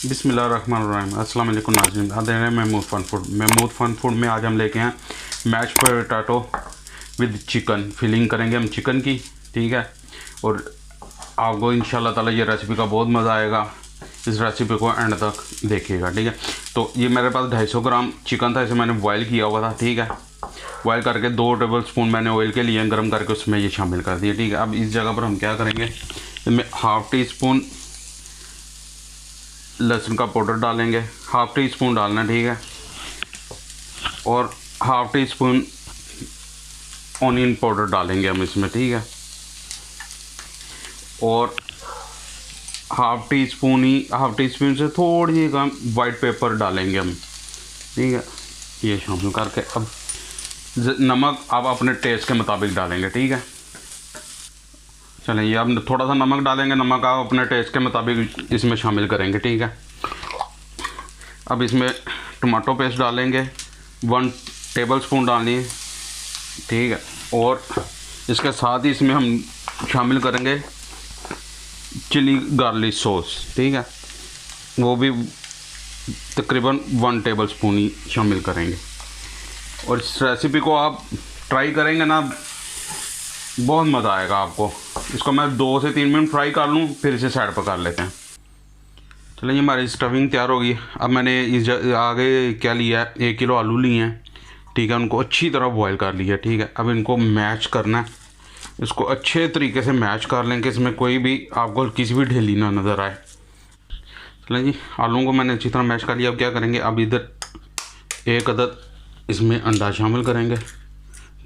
बिस्मिल्लाहिर्रहमानिर्रहीम। अस्सलाम वालेकुम नाज़रीन, आते हैं महमूद फ़न फूड में। आज हम लेके हैं mash potato with chicken. Filling करेंगे हम चिकन की, ठीक है। और आपको इंशाल्लाह ताला ये रेसिपी का बहुत मज़ा आएगा। इस रेसिपी को एंड तक देखिएगा, ठीक है। तो ये मेरे पास 250 ग्राम चिकन था, इसे मैंने बॉयल किया हुआ था, ठीक है। बॉयल करके 2 टेबल स्पून मैंने ऑयल के लिए गर्म करके उसमें ये शामिल कर दिया, ठीक है। अब इस जगह पर हम क्या करेंगे, इसमें हाफ़ टी स्पून लहसुन का पाउडर डालेंगे, हाफ़ टी स्पून डालना, ठीक है। और half tea spoon onion powder डालेंगे हम इसमें, ठीक है। और हाफ़ टी स्पून से थोड़ी सी कम वाइट पेपर डालेंगे हम, ठीक है। ये शामिल करके अब नमक आप अपने टेस्ट के मुताबिक डालेंगे, ठीक है। चलें, ये अब थोड़ा सा नमक डालेंगे, नमक आप अपने टेस्ट के मुताबिक इसमें शामिल करेंगे, ठीक है। अब इसमें टमाटो पेस्ट डालेंगे, 1 टेबल स्पून डालनी है, ठीक है। और इसके साथ ही इसमें हम शामिल करेंगे चिली गार्लिक सॉस, ठीक है। वो भी तकरीबन 1 टेबल स्पून ही शामिल करेंगे। और इस रेसिपी को आप ट्राई करेंगे ना, बहुत मज़ा आएगा आपको। इसको मैं 2 से 3 मिनट फ्राई कर लूँ, फिर इसे साइड पर कर लेते हैं। चलिए, हमारी स्टफिंग तैयार होगी। अब मैंने इस आगे क्या लिया है, 1 किलो आलू लिए हैं, ठीक है। उनको अच्छी तरह बॉयल कर लिया, ठीक है। अब इनको मैश करना है, इसको अच्छे तरीके से मैश कर लें कि इसमें कोई भी आपको किसी भी ढीली ना नज़र आए। चलें जी, आलूओं को मैंने अच्छी तरह मैश कर लिया। अब क्या करेंगे, अब इधर 1 अदद इसमें अंडा शामिल करेंगे,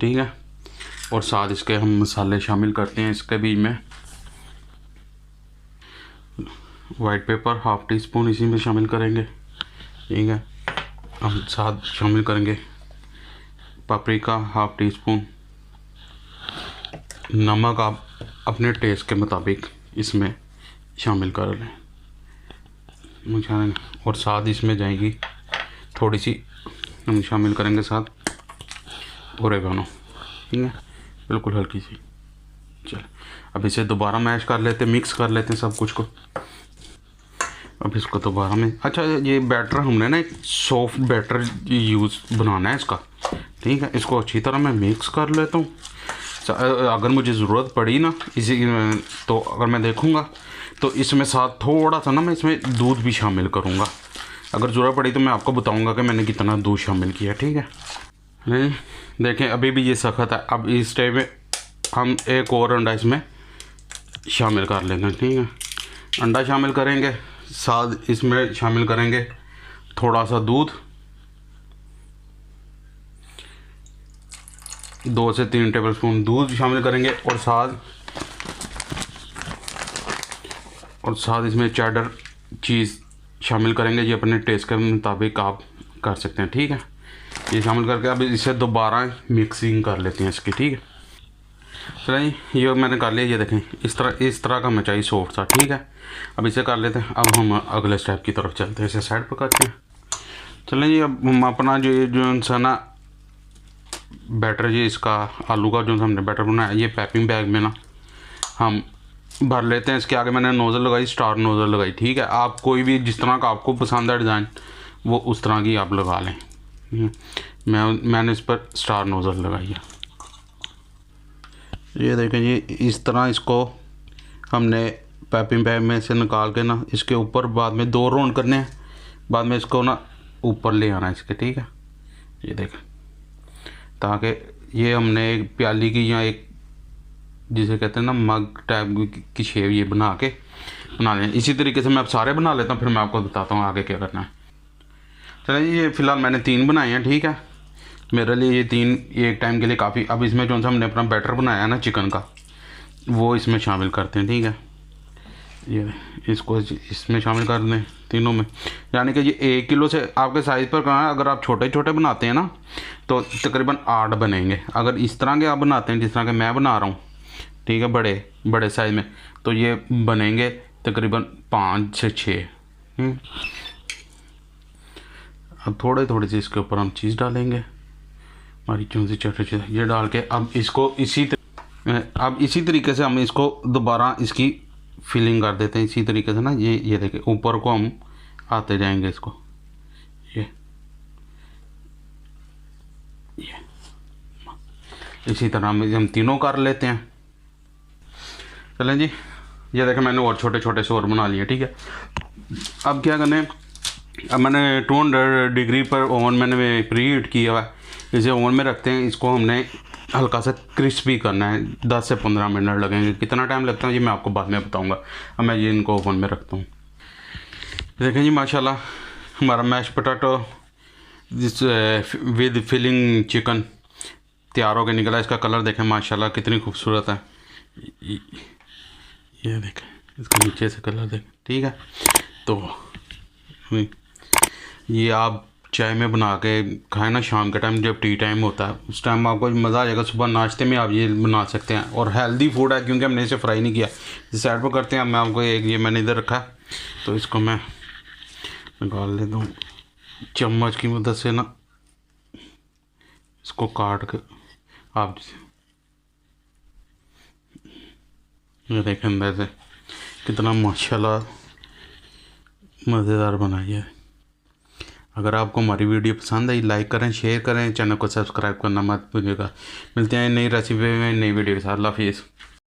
ठीक है। और साथ इसके हम मसाले शामिल करते हैं। इसके बीच में white paper half tea spoon इसी में शामिल करेंगे, ठीक है। हम साथ शामिल करेंगे पापरिका हाफ़ टी स्पून, नमक आप अपने टेस्ट के मुताबिक इसमें शामिल कर लें। और साथ इसमें जाएगी थोड़ी सी हम शामिल करेंगे साथ ओरेगानो, ठीक है, बिल्कुल हल्की सी। चल, अब इसे दोबारा मैश कर लेते, मिक्स कर लेते हैं सब कुछ को। अब इसको दोबारा में, अच्छा, ये बैटर हमने ना एक सॉफ्ट बैटर यूज़ बनाना है इसका, ठीक है। इसको अच्छी तरह मैं मिक्स कर लेता हूँ। अगर मुझे ज़रूरत पड़ी ना इसी, तो अगर मैं देखूँगा तो इसमें साथ थोड़ा सा ना मैं इसमें दूध भी शामिल करूँगा। अगर ज़रूरत पड़ी तो मैं आपको बताऊँगा कि मैंने कितना दूध शामिल किया, ठीक है। नहीं, देखें अभी भी ये सख्त है। अब इस टाइम में हम एक और अंडा इसमें शामिल कर लेंगे, ठीक है। अंडा शामिल करेंगे, साथ इसमें शामिल करेंगे थोड़ा सा दूध, 2 से 3 टेबल स्पून दूध शामिल करेंगे। और साथ इसमें चेडर चीज़ शामिल करेंगे। ये अपने टेस्ट के मुताबिक आप कर सकते हैं, ठीक है। ये शामिल करके अब इसे दोबारा मिक्सिंग कर लेते हैं इसकी, ठीक है। चलिए, ये मैंने कर लिया। ये देखें इस तरह का हमें चाहिए सॉफ्ट सा, ठीक है। अब इसे कर लेते हैं। अब हम अगले स्टेप की तरफ चलते हैं, इसे साइड पर करते हैं। चलें जी, अब हम अपना जो सा ना बैटर, ये इसका आलू का जो हमने बैटर बनाया, ये पैकिंग बैग में ना हम भर लेते हैं। इसके आगे मैंने नोज़ल लगाई, स्टार नोज़ल लगाई, ठीक है। आप कोई भी जिस तरह का आपको पसंद है डिज़ाइन, वो उस तरह की आप लगा लें। मैंने इस पर स्टार नोज़ल लगाई है। ये देखें जी, इस तरह इसको हमने पैपिंग बैग में से निकाल के ना इसके ऊपर बाद में 2 राउंड करने हैं। बाद में इसको ना ऊपर ले आना है इसके, ठीक है। ये देखें, ताकि ये हमने एक प्याली की या एक जिसे कहते हैं ना मग टाइप की शेप ये बना लें। इसी तरीके से मैं अब सारे बना लेता हूँ, फिर मैं आपको बताता हूँ आगे क्या करना है। चलिए, ये फ़िलहाल मैंने 3 बनाए हैं, ठीक है। मेरे लिए ये 3 एक टाइम के लिए काफ़ी। अब इसमें जो सा हमने अपना बैटर बनाया है ना चिकन का, वो इसमें शामिल करते हैं, ठीक है। ये इसको इसमें शामिल कर दें तीनों में। यानी कि ये 1 किलो से आपके साइज़ पर कहाँ है। अगर आप छोटे छोटे बनाते हैं ना तो तकरीबन 8 बनेंगे। अगर इस तरह के आप बनाते हैं जिस तरह के मैं बना रहा हूँ, ठीक है, बड़े साइज़ में, तो ये बनेंगे तकरीबन 5 से 6। अब थोड़ी सी इसके ऊपर हम चीज़ डालेंगे, हमारी चूंसी चटनी ये डाल के अब इसको इसी तरीके से हम इसको दोबारा इसकी फिलिंग कर देते हैं। इसी तरीके से ना ये देखें, ऊपर को हम आते जाएंगे इसको। ये इसी तरह हम तीनों कर लेते हैं। चलें जी, ये देखें मैंने और छोटे छोटे से और बना लिए। ठीक है, अब क्या करना है, अब मैंने 200 डिग्री पर ओवन मैंने प्री हीट किया हुआ है, इसे ओवन में रखते हैं। इसको हमने हल्का सा क्रिस्पी करना है, 10 से 15 मिनट लगेंगे। कितना टाइम लगता है ये मैं आपको बाद में बताऊंगा। अब मैं ये इनको ओवन में रखता हूँ। देखें जी, माशाल्लाह हमारा mash potato with filling chicken तैयार होकर निकला। इसका कलर देखें माशाल्लाह कितनी खूबसूरत है। ये देखें इसका नीचे से कलर देखें। ठीक है, तो ये आप चाय में बना के खाएं ना, शाम के टाइम जब टी टाइम होता है उस टाइम आपको मज़ा आ जाएगा। सुबह नाश्ते में आप ये बना सकते हैं और हेल्दी फूड है क्योंकि हमने इसे फ्राई नहीं किया। इस साइड पर करते हैं। मैं आपको एक ये मैंने इधर रखा है, तो इसको मैं निकाल लेता हूँ चम्मच की मदद से ना, इसको काट के आप ये देखें अंदर से कितना माशाल्लाह मज़ेदार बनाई है। अगर आपको हमारी वीडियो पसंद आई लाइक करें, शेयर करें, चैनल को सब्सक्राइब करना मत भूलिएगा। मिलते हैं नई रेसिपी में, नई वीडियो के साथ। अल्लाह हाफिज़।